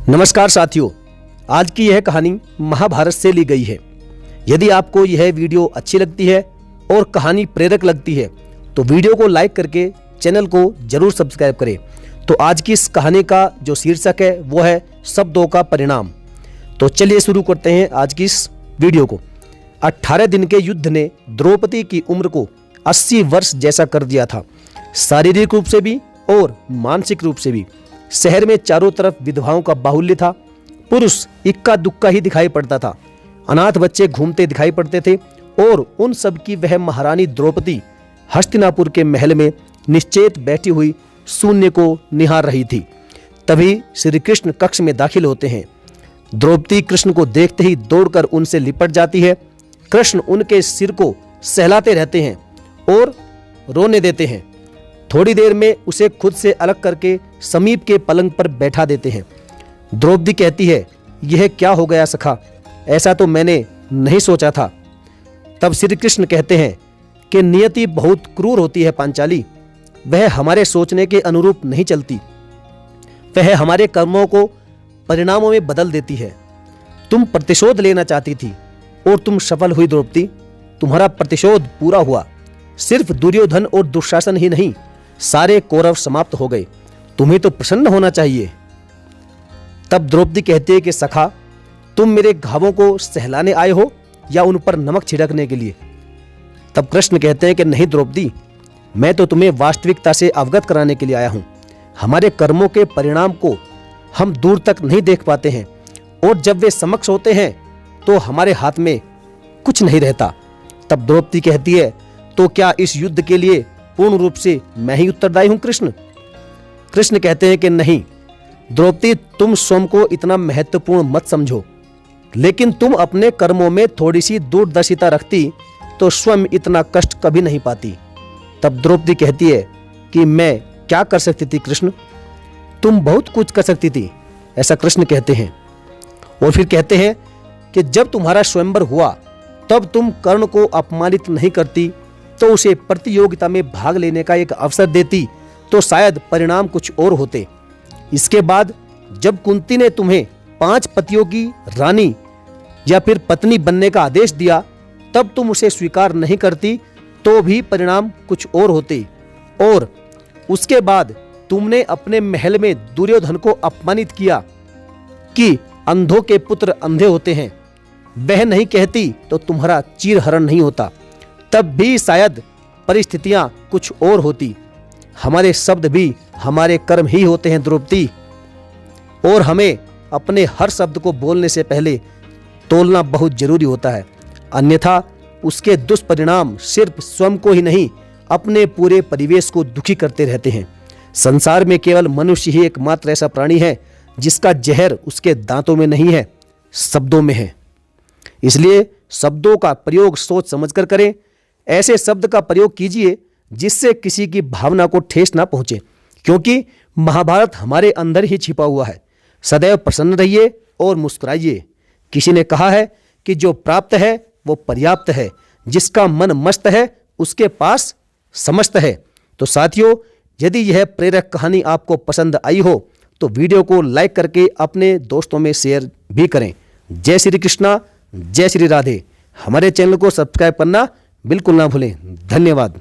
नमस्कार साथियों, आज की यह कहानी महाभारत से ली गई है। यदि आपको यह वीडियो अच्छी लगती है और कहानी प्रेरक लगती है तो वीडियो को लाइक करके चैनल को जरूर सब्सक्राइब करें। तो आज की इस कहानी का जो शीर्षक है वो है शब्दों का परिणाम। तो चलिए शुरू करते हैं आज की इस वीडियो को। 18 दिन के युद्ध ने द्रौपदी की उम्र को 80 वर्ष जैसा कर दिया था, शारीरिक रूप से भी और मानसिक रूप से भी। शहर में चारों तरफ विधवाओं का बाहुल्य था। पुरुष इक्का दुक्का ही दिखाई पड़ता था। अनाथ बच्चे घूमते दिखाई पड़ते थे और उन सब की वह महारानी द्रौपदी हस्तिनापुर के महल में निश्चेत बैठी हुई शून्य को निहार रही थी। तभी श्री कृष्ण कक्ष में दाखिल होते हैं। द्रौपदी कृष्ण को देखते ही दौड़कर उनसे लिपट जाती है। कृष्ण उनके सिर को सहलाते रहते हैं और रोने देते हैं। थोड़ी देर में उसे खुद से अलग करके समीप के पलंग पर बैठा देते हैं। द्रौपदी कहती है, यह क्या हो गया सखा, ऐसा तो मैंने नहीं सोचा था। तब श्री कृष्ण कहते हैं कि नियति बहुत क्रूर होती है पांचाली, वह हमारे सोचने के अनुरूप नहीं चलती। वह हमारे कर्मों को परिणामों में बदल देती है। तुम प्रतिशोध लेना चाहती थी और तुम सफल हुई द्रौपदी। तुम्हारा प्रतिशोध पूरा हुआ। सिर्फ दुर्योधन और दुशासन ही नहीं, सारे कौरव समाप्त हो गए। तुम्हें तो प्रसन्न होना चाहिए। तब द्रौपदी कहती है कि सखा, तुम मेरे घावों को सहलाने आए हो या उन पर नमक छिड़कने के लिए? तब कृष्ण कहते हैं कि नहीं द्रौपदी, मैं तो तुम्हें वास्तविकता से अवगत कराने के लिए आया हूं। हमारे कर्मों के परिणाम को हम दूर तक नहीं देख पाते हैं और जब वे समक्ष होते हैं तो हमारे हाथ में कुछ नहीं रहता। तब द्रौपदी कहती है, तो क्या इस युद्ध के लिए पूर्ण रूप से मैं ही उत्तरदायी हूं कृष्ण? कृष्ण कहते हैं कि नहीं द्रौपदी, तुम स्वयं को इतना महत्वपूर्ण मत समझो, लेकिन तुम अपने कर्मों में थोड़ी सी दूरदर्शिता रखती तो स्वयं इतना कष्ट कभी नहीं पाती। तब द्रौपदी कहती है कि मैं क्या कर सकती थी कृष्ण? तुम बहुत कुछ कर सकती थी, ऐसा कृष्ण कहते हैं। और फिर कहते हैं कि जब तुम्हारा स्वयंवर हुआ तब तुम कर्ण को अपमानित नहीं करती तो उसे प्रतियोगिता में भाग लेने का एक अवसर देती तो शायद परिणाम कुछ और होते। इसके बाद जब कुंती ने तुम्हें 5 पतियों की रानी या फिर पत्नी बनने का आदेश दिया तब तुम उसे स्वीकार नहीं करती तो भी परिणाम कुछ और होते। और उसके बाद तुमने अपने महल में दुर्योधन को अपमानित किया कि अंधों के पुत्र अंधे होते हैं। वह नहीं कहती तो तुम्हारा चीरहरण नहीं होता, तब भी शायद परिस्थितियां कुछ और होती। हमारे शब्द भी हमारे कर्म ही होते हैं द्रौपदी, और हमें अपने हर शब्द को बोलने से पहले तोलना बहुत जरूरी होता है, अन्यथा उसके दुष्परिणाम सिर्फ स्वयं को ही नहीं अपने पूरे परिवेश को दुखी करते रहते हैं। संसार में केवल मनुष्य ही एकमात्र ऐसा प्राणी है जिसका जहर उसके दांतों में नहीं है, शब्दों में है। इसलिए शब्दों का प्रयोग सोच समझकर करें। ऐसे शब्द का प्रयोग कीजिए जिससे किसी की भावना को ठेस ना पहुंचे, क्योंकि महाभारत हमारे अंदर ही छिपा हुआ है। सदैव प्रसन्न रहिए और मुस्कुराइए। किसी ने कहा है कि जो प्राप्त है वो पर्याप्त है, जिसका मन मस्त है उसके पास समस्त है। तो साथियों, यदि यह प्रेरक कहानी आपको पसंद आई हो तो वीडियो को लाइक करके अपने दोस्तों में शेयर भी करें। जय श्री कृष्णा, जय श्री राधे। हमारे चैनल को सब्सक्राइब करना बिल्कुल ना भूलें। धन्यवाद।